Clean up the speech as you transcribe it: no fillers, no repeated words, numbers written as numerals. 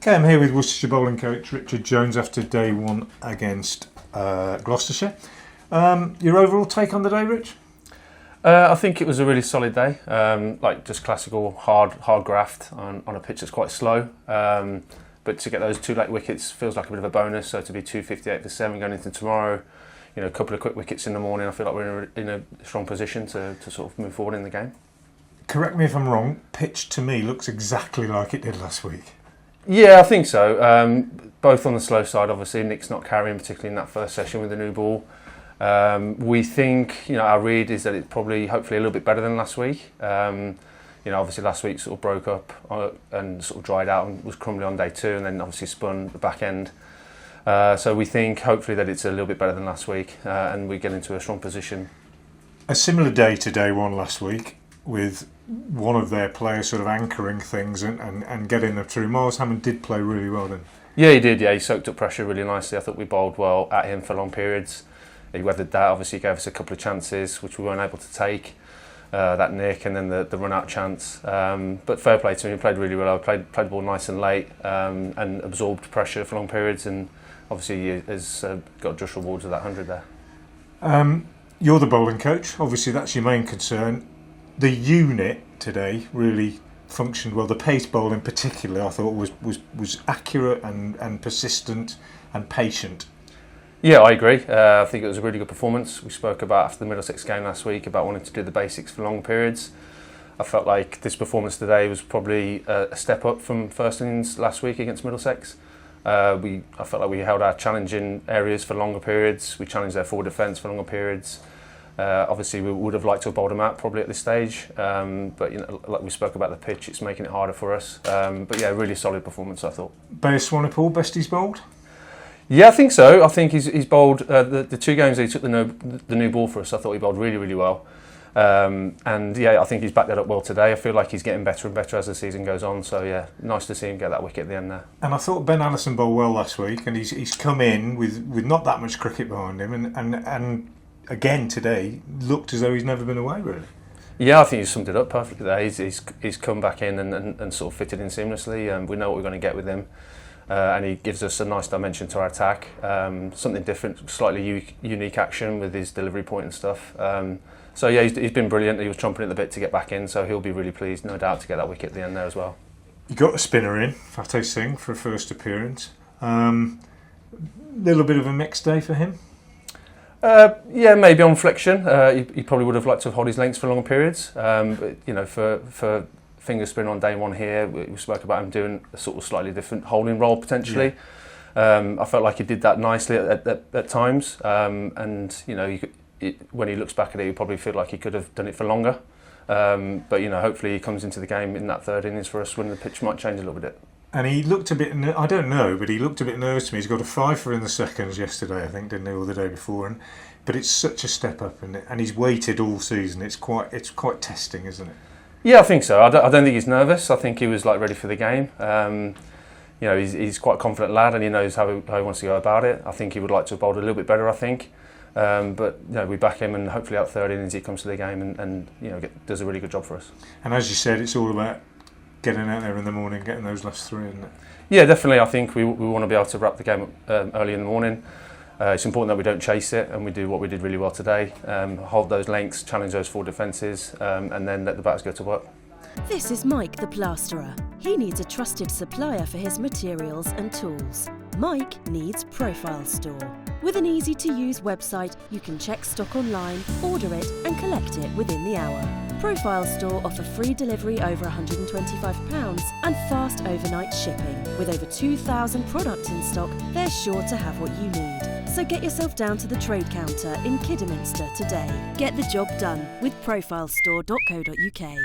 Okay, I'm here with Worcestershire bowling coach Richard Jones after day one against Gloucestershire. Your overall take on the day, Rich? I think it was a really solid day, like just classical hard graft on a pitch that's quite slow. But to get those 2 late wickets feels like a bit of a bonus. So to be 258 for 7 going into tomorrow, a couple of quick wickets in the morning, I feel like we're in a strong position to sort of move forward in the game. Correct me if I'm wrong, pitch to me looks exactly like it did last week. Yeah, I think so. Both on the slow side, obviously. Nick's not carrying, particularly in that first session with the new ball. We think, our read is that it's probably, hopefully, a little bit better than last week. Obviously last week sort of broke up and sort of dried out and was crumbly on day 2, and then obviously spun the back end. So we think, hopefully, that it's a little bit better than last week, and we get into a strong position. A similar day to day one last week, with one of their players sort of anchoring things and getting them through. Miles Hammond did play really well then. Yeah, he did. Yeah, he soaked up pressure really nicely. I thought we bowled well at him for long periods. He weathered that. Obviously, he gave us a couple of chances which we weren't able to take. That nick and then the run-out chance. But fair play to him. He played really well. Played the ball nice and late and absorbed pressure for long periods. And obviously, he has got just rewards of that 100 there. You're the bowling coach. Obviously, that's your main concern. The unit today really functioned well. The pace bowling particularly, I thought, was accurate and persistent and patient. Yeah, I agree. I think it was a really good performance. We spoke about after the Middlesex game last week about wanting to do the basics for long periods. I felt like this performance today was probably a step up from first innings last week against Middlesex. I felt like we held our challenging areas for longer periods. We challenged their forward defence for longer periods. Obviously, we would have liked to have bowled them out probably at this stage, but like we spoke about the pitch, it's making it harder for us. But yeah, really solid performance, I thought. Bayer Swanepoel, best he's bowled? Yeah, I think so. I think he's bowled the 2 games that he took the new ball for us. I thought he bowled really, really well. And yeah, I think he's backed that up well today. I feel like he's getting better and better as the season goes on. So yeah, nice to see him get that wicket at the end there. And I thought Ben Allison bowled well last week, and he's come in with not that much cricket behind him, and again today looked as though he's never been away really. Yeah, I think he's summed it up perfectly there. He's come back in and sort of fitted in seamlessly. We know what we're going to get with him. And he gives us a nice dimension to our attack, something different, slightly unique action with his delivery point and stuff. So yeah, he's been brilliant. He was chomping at the bit to get back in, so he'll be really pleased, no doubt, to get that wicket at the end there as well. You got a spinner in, Fateh Singh, for a first appearance. Little bit of a mixed day for him. Yeah, maybe on flexion. He probably would have liked to have held his lengths for longer periods. But for finger spin on day 1 here, we spoke about him doing a sort of slightly different holding role potentially. Yeah. I felt like he did that nicely at times, and when he looks back at it, he probably feel like he could have done it for longer. But hopefully he comes into the game in that 3rd innings for us when the pitch might change a little bit. And he looked a bit, I don't know, but he looked a bit nervous to me. He's got a 5 in the seconds yesterday, I think, didn't he, or the day before? But it's such a step up, and he's waited all season. It's quite testing, isn't it? Yeah, I think so. I don't think he's nervous. I think he was ready for the game. He's quite a confident lad, and he knows how he wants to go about it. I think he would like to have bowled a little bit better, I think. But we back him, and hopefully out 3rd innings he comes to the game and does a really good job for us. And as you said, it's all about getting out there in the morning, getting those last 3, isn't it? Yeah, definitely. I think we want to be able to wrap the game up early in the morning. It's important that we don't chase it, and we do what we did really well today. Hold those lengths, challenge those 4 defences, and then let the batters go to work. This is Mike the Plasterer. He needs a trusted supplier for his materials and tools. Mike needs Profile Store. With an easy-to-use website, you can check stock online, order it and collect it within the hour. Profile Store offer free delivery over £125 and fast overnight shipping. With over 2,000 products in stock, they're sure to have what you need. So get yourself down to the trade counter in Kidderminster today. Get the job done with profilestore.co.uk.